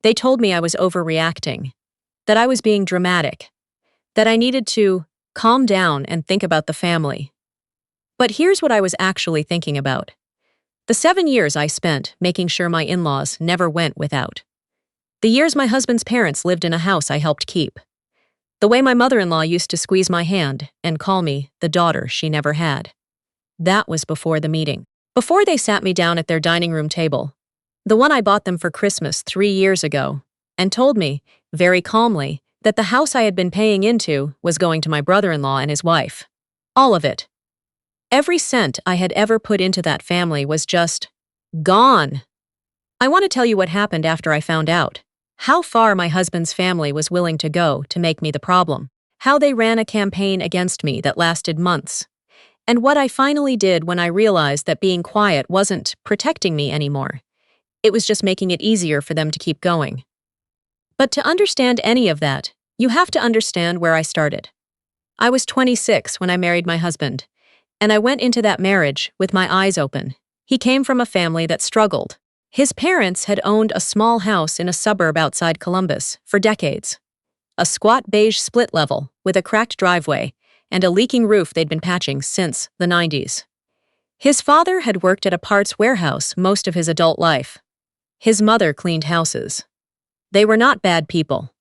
They told me I was overreacting, that I was being dramatic, that I needed to calm down and think about the family. But here's what I was actually thinking about. The 7 years I spent making sure my in-laws never went without. The years my husband's parents lived in a house I helped keep. The way my mother-in-law used to squeeze my hand and call me the daughter she never had. That was before the meeting. Before they sat me down at their dining room table, the one I bought them for Christmas 3 years ago, and told me, very calmly, that the house I had been paying into was going to my brother-in-law and his wife. All of it. Every cent I had ever put into that family was just gone. I want to tell you what happened after I found out. How far my husband's family was willing to go to make me the problem. How they ran a campaign against me that lasted months. And what I finally did when I realized that being quiet wasn't protecting me anymore. It was just making it easier for them to keep going. But to understand any of that, you have to understand where I started. I was 26 when I married my husband, and I went into that marriage with my eyes open. He came from a family that struggled. His parents had owned a small house in a suburb outside Columbus for decades. A squat beige split level with a cracked driveway and a leaking roof they'd been patching since the 90s. His father had worked at a parts warehouse most of his adult life. His mother cleaned houses. They were not bad people.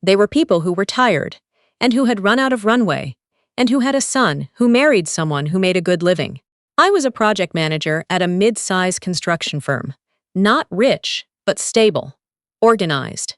They were people who were tired and who had run out of runway and who had a son who married someone who made a good living. I was a project manager at a mid-size construction firm. Not rich, but stable, organized,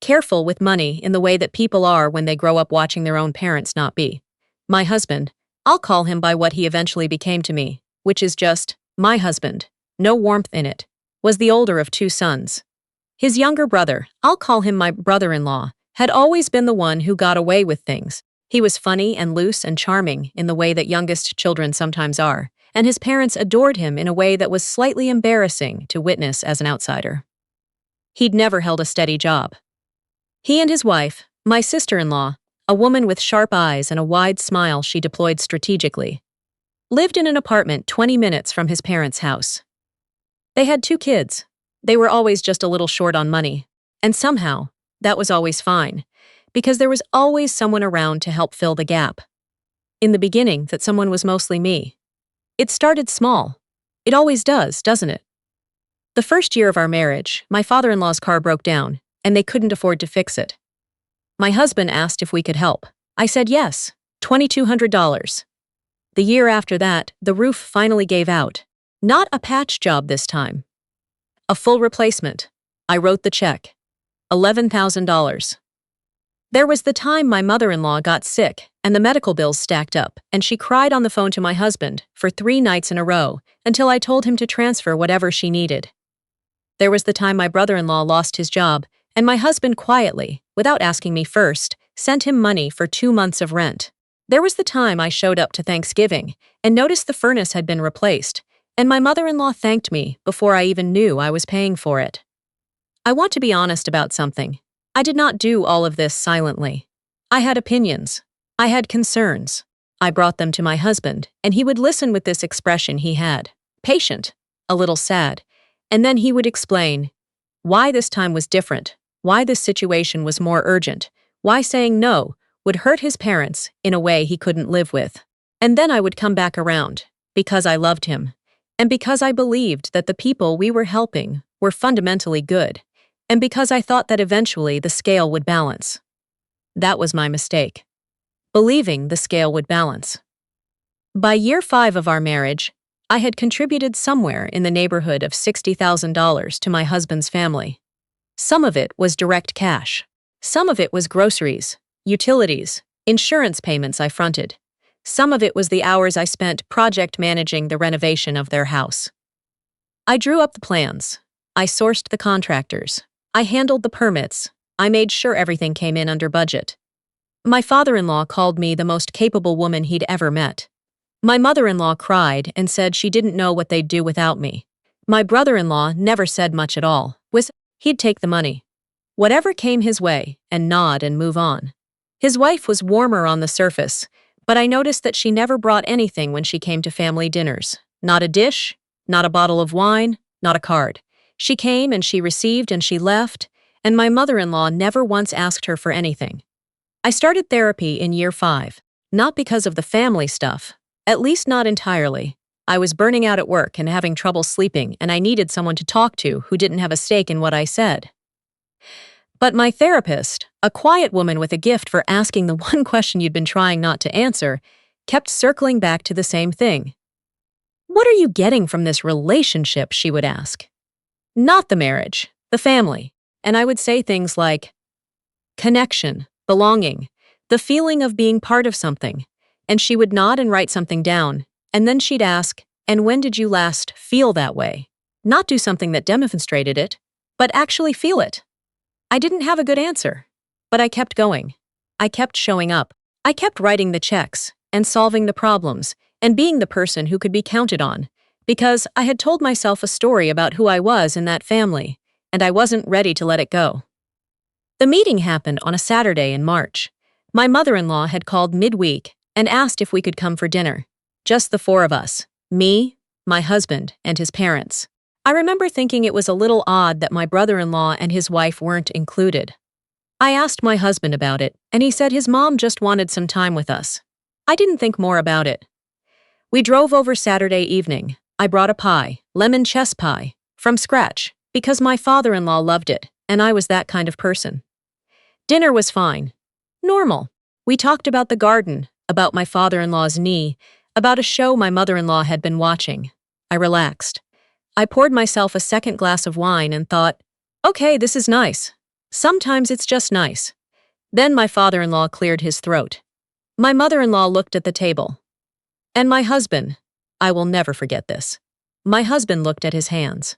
careful with money in the way that people are when they grow up watching their own parents not be. My husband, I'll call him by what he eventually became to me, which is just my husband, no warmth in it, was the older of 2 sons. His younger brother, I'll call him my brother-in-law, had always been the one who got away with things. He was funny and loose and charming in the way that youngest children sometimes are, and his parents adored him in a way that was slightly embarrassing to witness as an outsider. He'd never held a steady job. He and his wife, my sister-in-law, a woman with sharp eyes and a wide smile she deployed strategically, lived in an apartment 20 minutes from his parents' house. They had 2 kids. They were always just a little short on money, and somehow, that was always fine, because there was always someone around to help fill the gap. In the beginning, that someone was mostly me. It started small. It always does, doesn't it? The first year of our marriage, my father-in-law's car broke down, and they couldn't afford to fix it. My husband asked if we could help. I said yes, $2,200. The year after that, the roof finally gave out. Not a patch job this time. A full replacement. I wrote the check. $11,000. There was the time my mother-in-law got sick and the medical bills stacked up, and she cried on the phone to my husband for 3 nights in a row until I told him to transfer whatever she needed. There was the time my brother-in-law lost his job, and my husband quietly, without asking me first, sent him money for 2 months of rent. There was the time I showed up to Thanksgiving and noticed the furnace had been replaced, and my mother-in-law thanked me before I even knew I was paying for it. I want to be honest about something. I did not do all of this silently. I had opinions. I had concerns. I brought them to my husband, and he would listen with this expression he had. Patient, a little sad, and then he would explain why this time was different, why this situation was more urgent, why saying no would hurt his parents in a way he couldn't live with. And then I would come back around, because I loved him, and because I believed that the people we were helping were fundamentally good, and because I thought that eventually the scale would balance. That was my mistake. Believing the scale would balance. By year 5 of our marriage, I had contributed somewhere in the neighborhood of $60,000 to my husband's family. Some of it was direct cash. Some of it was groceries, utilities, insurance payments I fronted. Some of it was the hours I spent project managing the renovation of their house. I drew up the plans. I sourced the contractors. I handled the permits. I made sure everything came in under budget. My father-in-law called me the most capable woman he'd ever met. My mother-in-law cried and said she didn't know what they'd do without me. My brother-in-law never said much at all. He'd take the money, whatever came his way, and nod and move on. His wife was warmer on the surface, but I noticed that she never brought anything when she came to family dinners. Not a dish, not a bottle of wine, not a card. She came and she received and she left, and my mother-in-law never once asked her for anything. I started therapy in year 5, not because of the family stuff, at least not entirely. I was burning out at work and having trouble sleeping, and I needed someone to talk to who didn't have a stake in what I said. But my therapist, a quiet woman with a gift for asking the one question you'd been trying not to answer, kept circling back to the same thing. "What are you getting from this relationship?" she would ask. "Not the marriage, the family." And I would say things like, "Connection, belonging, the feeling of being part of something." And she would nod and write something down, and then she'd ask, "And when did you last feel that way?" Not do something that demonstrated it, but actually feel it. I didn't have a good answer, but I kept going. I kept showing up. I kept writing the checks and solving the problems and being the person who could be counted on, because I had told myself a story about who I was in that family, and I wasn't ready to let it go. The meeting happened on a Saturday in March. My mother-in-law had called midweek and asked if we could come for dinner. Just the 4 of us, me, my husband, and his parents. I remember thinking it was a little odd that my brother-in-law and his wife weren't included. I asked my husband about it, and he said his mom just wanted some time with us. I didn't think more about it. We drove over Saturday evening. I brought a pie, lemon chess pie, from scratch, because my father-in-law loved it, and I was that kind of person. Dinner was fine. Normal. We talked about the garden, about my father-in-law's knee, about a show my mother-in-law had been watching. I relaxed. I poured myself a second glass of wine and thought, okay, this is nice. Sometimes it's just nice. Then my father-in-law cleared his throat. My mother-in-law looked at the table. And my husband, I will never forget this. My husband looked at his hands.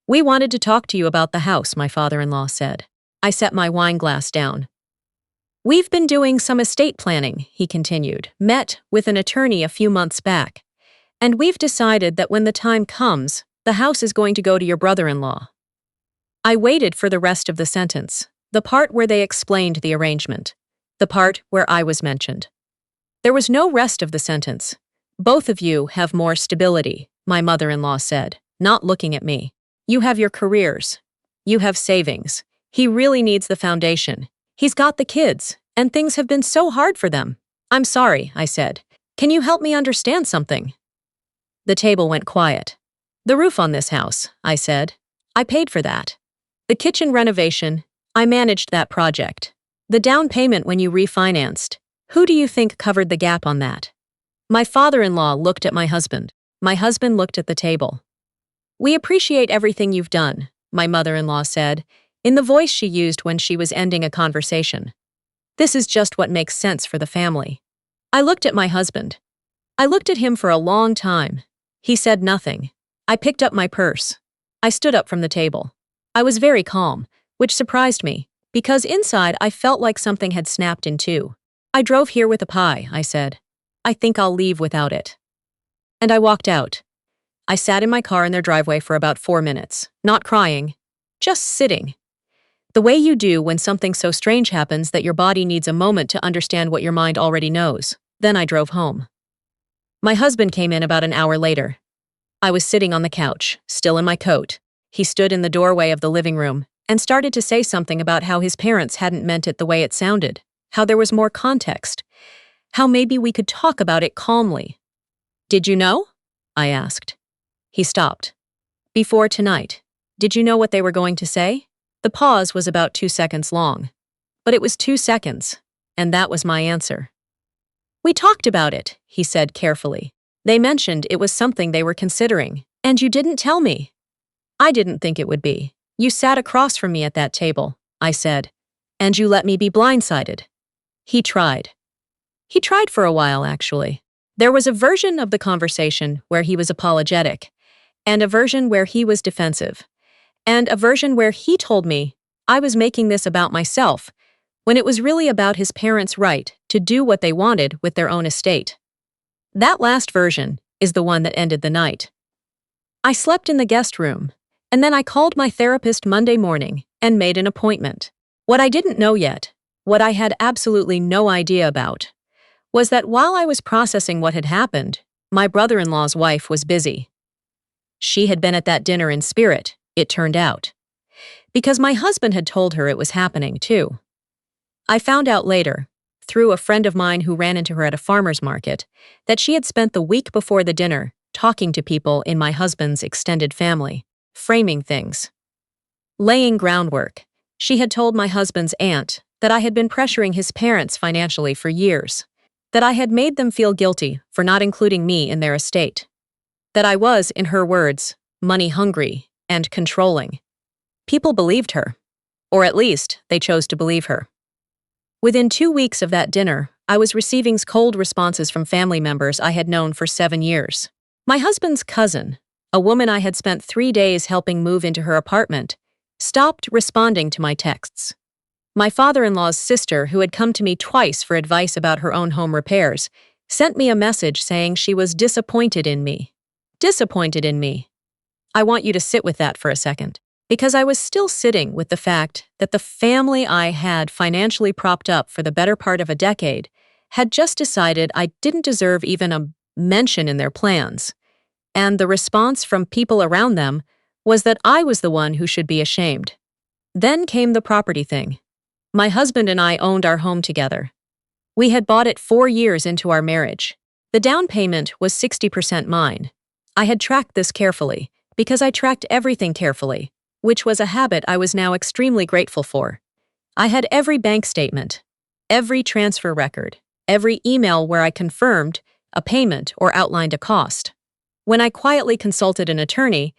"We wanted to talk to you about the house," my father-in-law said. I set my wine glass down. "We've been doing some estate planning," he continued, "met with an attorney a few months back. And we've decided that when the time comes, the house is going to go to your brother-in-law." I waited for the rest of the sentence, the part where they explained the arrangement, the part where I was mentioned. There was no rest of the sentence. "Both of you have more stability," my mother-in-law said, not looking at me. "You have your careers. You have savings. He really needs the foundation. He's got the kids, and things have been so hard for them." "I'm sorry," I said. "Can you help me understand something?" The table went quiet. "The roof on this house," I said. "I paid for that. The kitchen renovation, I managed that project. The down payment when you refinanced, who do you think covered the gap on that?" My father-in-law looked at my husband. My husband looked at the table. "We appreciate everything you've done," my mother-in-law said, in the voice she used when she was ending a conversation. "This is just what makes sense for the family." I looked at my husband. I looked at him for a long time. He said nothing. I picked up my purse. I stood up from the table. I was very calm, which surprised me, because inside I felt like something had snapped in two. "I drove here with a pie," I said. "I think I'll leave without it." And I walked out. I sat in my car in their driveway for about 4 minutes, not crying, just sitting. The way you do when something so strange happens that your body needs a moment to understand what your mind already knows. Then I drove home. My husband came in about an hour later. I was sitting on the couch, still in my coat. He stood in the doorway of the living room and started to say something about how his parents hadn't meant it the way it sounded, how there was more context, how maybe we could talk about it calmly. "Did you know?" I asked. He stopped. "Before tonight, did you know what they were going to say?" The pause was about 2 seconds long. But it was 2 seconds, and that was my answer. "We talked about it," he said carefully. "They mentioned it was something they were considering, and you didn't tell me." "I didn't think it would be. You sat across from me at that table," I said, "and you let me be blindsided." He tried. He tried for a while, actually. There was a version of the conversation where he was apologetic, and a version where he was defensive, and a version where he told me I was making this about myself, when it was really about his parents' right to do what they wanted with their own estate. That last version is the one that ended the night. I slept in the guest room, and then I called my therapist Monday morning and made an appointment. What I didn't know yet, what I had absolutely no idea about, was that while I was processing what had happened, my brother-in-law's wife was busy. She had been at that dinner in spirit, it turned out. because my husband had told her it was happening too. I found out later, through a friend of mine who ran into her at a farmer's market, that she had spent the week before the dinner talking to people in my husband's extended family, framing things, laying groundwork. She had told my husband's aunt that I had been pressuring his parents financially for years, that I had made them feel guilty for not including me in their estate, that I was, in her words, money hungry and controlling. People believed her, or at least they chose to believe her. Within 2 weeks of that dinner, I was receiving cold responses from family members I had known for 7 years. My husband's cousin, a woman I had spent 3 days helping move into her apartment, stopped responding to my texts. My father-in-law's sister, who had come to me twice for advice about her own home repairs, sent me a message saying she was disappointed in me. Disappointed in me. I want you to sit with that for a second, because I was still sitting with the fact that the family I had financially propped up for the better part of a decade had just decided I didn't deserve even a mention in their plans, and the response from people around them was that I was the one who should be ashamed. Then came the property thing. My husband and I owned our home together. We had bought it 4 years into our marriage. The down payment was 60% mine. I had tracked this carefully, because I tracked everything carefully, which was a habit I was now extremely grateful for. I had every bank statement, every transfer record, every email where I confirmed a payment or outlined a cost. When I quietly consulted an attorney,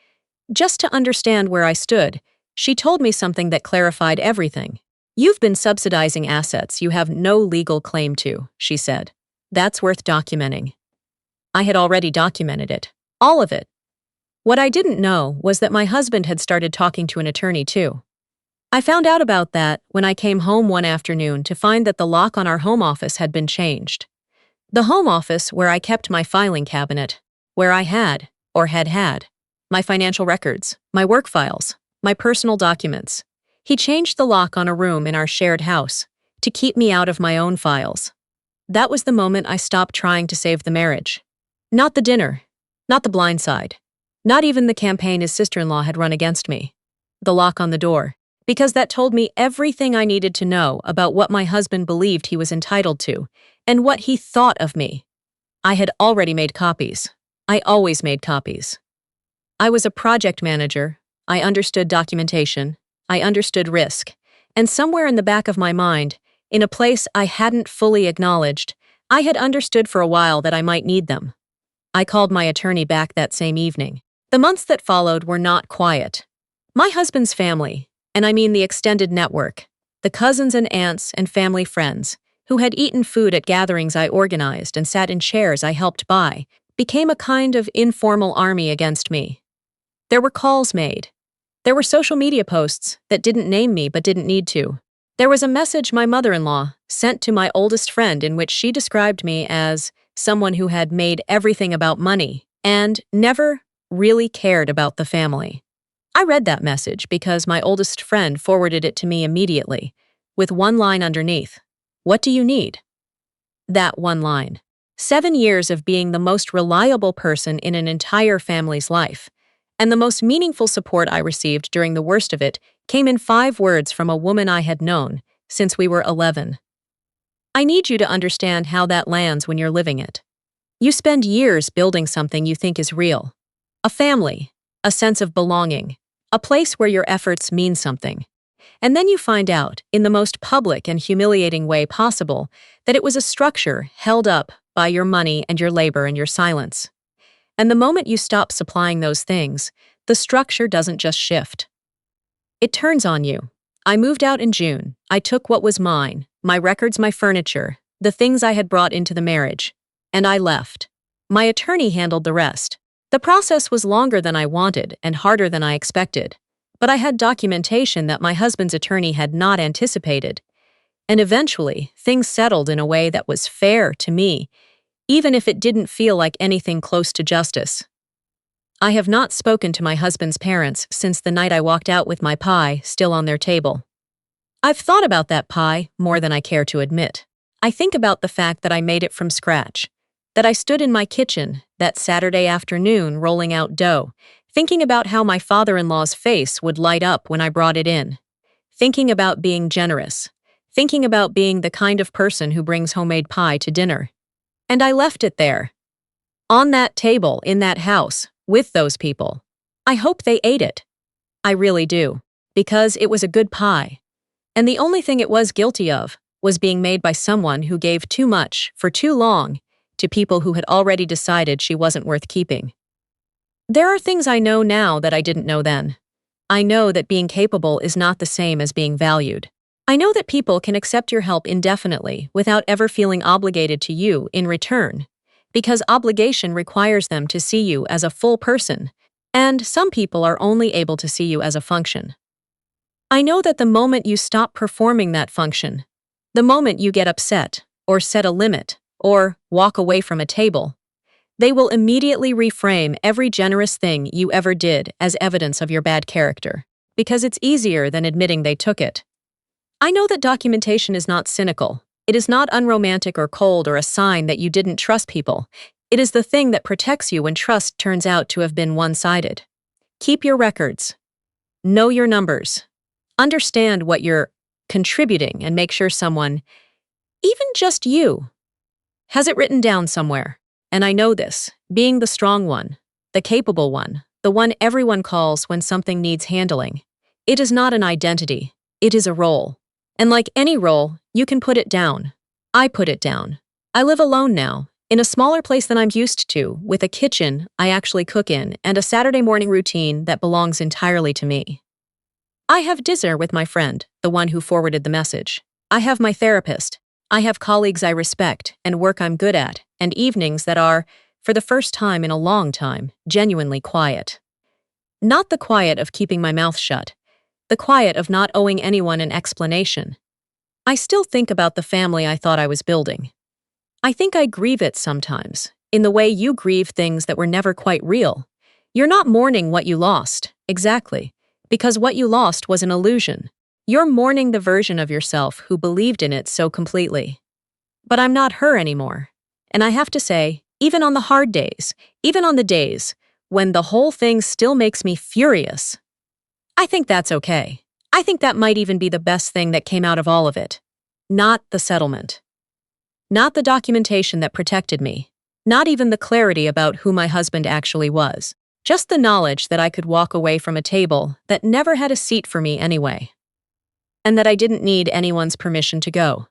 just to understand where I stood, she told me something that clarified everything. "You've been subsidizing assets you have no legal claim to," she said. "That's worth documenting." I had already documented it. All of it. What I didn't know was that my husband had started talking to an attorney too. I found out about that when I came home one afternoon to find that the lock on our home office had been changed. The home office where I kept my filing cabinet, where I had, or had, my financial records, my work files, my personal documents. He changed the lock on a room in our shared house to keep me out of my own files. That was the moment I stopped trying to save the marriage. Not the dinner, not the blind side, not even the campaign his sister-in-law had run against me. The lock on the door, because that told me everything I needed to know about what my husband believed he was entitled to and what he thought of me. I had already made copies. I always made copies. I was a project manager. I understood documentation. I understood risk. And somewhere in the back of my mind, in a place I hadn't fully acknowledged, I had understood for a while that I might need them. I called my attorney back that same evening. The months that followed were not quiet. My husband's family, and I mean the extended network, the cousins and aunts and family friends, who had eaten food at gatherings I organized and sat in chairs I helped buy, became a kind of informal army against me. There were calls made. There were social media posts that didn't name me but didn't need to. There was a message my mother-in-law sent to my oldest friend in which she described me as someone who had made everything about money and never really cared about the family. I read that message because my oldest friend forwarded it to me immediately, with one line underneath. "What do you need?" That one line. 7 years of being the most reliable person in an entire family's life, and the most meaningful support I received during the worst of it came in 5 words from a woman I had known since we were 11. I need you to understand how that lands when you're living it. You spend years building something you think is real. A family, a sense of belonging, a place where your efforts mean something. And then you find out, in the most public and humiliating way possible, that it was a structure held up by your money and your labor and your silence. And the moment you stop supplying those things, the structure doesn't just shift. It turns on you. I moved out in June. I took what was mine, my records, my furniture, the things I had brought into the marriage, and I left. My attorney handled the rest. The process was longer than I wanted and harder than I expected, but I had documentation that my husband's attorney had not anticipated. And eventually, things settled in a way that was fair to me, even if it didn't feel like anything close to justice. I have not spoken to my husband's parents since the night I walked out with my pie still on their table. I've thought about that pie more than I care to admit. I think about the fact that I made it from scratch, that I stood in my kitchen that Saturday afternoon rolling out dough, Thinking about how my father-in-law's face would light up when I brought it in. Thinking about being generous. Thinking about being the kind of person who brings homemade pie to dinner. And I left it there. On that table, in that house, with those people. I hope they ate it. I really do. Because it was a good pie. And the only thing it was guilty of was being made by someone who gave too much, for too long, to people who had already decided she wasn't worth keeping. There are things I know now that I didn't know then. I know that being capable is not the same as being valued. I know that people can accept your help indefinitely without ever feeling obligated to you in return, because obligation requires them to see you as a full person, and some people are only able to see you as a function. I know that the moment you stop performing that function, the moment you get upset, or set a limit, or walk away from a table, they will immediately reframe every generous thing you ever did as evidence of your bad character, because it's easier than admitting they took it. I know that documentation is not cynical. It is not unromantic or cold or a sign that you didn't trust people. It is the thing that protects you when trust turns out to have been one-sided. Keep your records. Know your numbers. Understand what you're contributing and make sure someone, even just you, has it written down somewhere. And I know this, being the strong one, the capable one, the one everyone calls when something needs handling. It is not an identity. It is a role. And like any role, you can put it down. I put it down. I live alone now, in a smaller place than I'm used to, with a kitchen I actually cook in and a Saturday morning routine that belongs entirely to me. I have dinner with my friend, the one who forwarded the message. I have my therapist. I have colleagues I respect and work I'm good at, and evenings that are, for the first time in a long time, genuinely quiet. Not the quiet of keeping my mouth shut, the quiet of not owing anyone an explanation. I still think about the family I thought I was building. I think I grieve it sometimes, in the way you grieve things that were never quite real. You're not mourning what you lost, exactly, because what you lost was an illusion. You're mourning the version of yourself who believed in it so completely. But I'm not her anymore. And I have to say, even on the hard days, even on the days when the whole thing still makes me furious, I think that's okay. I think that might even be the best thing that came out of all of it. Not the settlement. Not the documentation that protected me. Not even the clarity about who my husband actually was. Just the knowledge that I could walk away from a table that never had a seat for me anyway. And that I didn't need anyone's permission to go.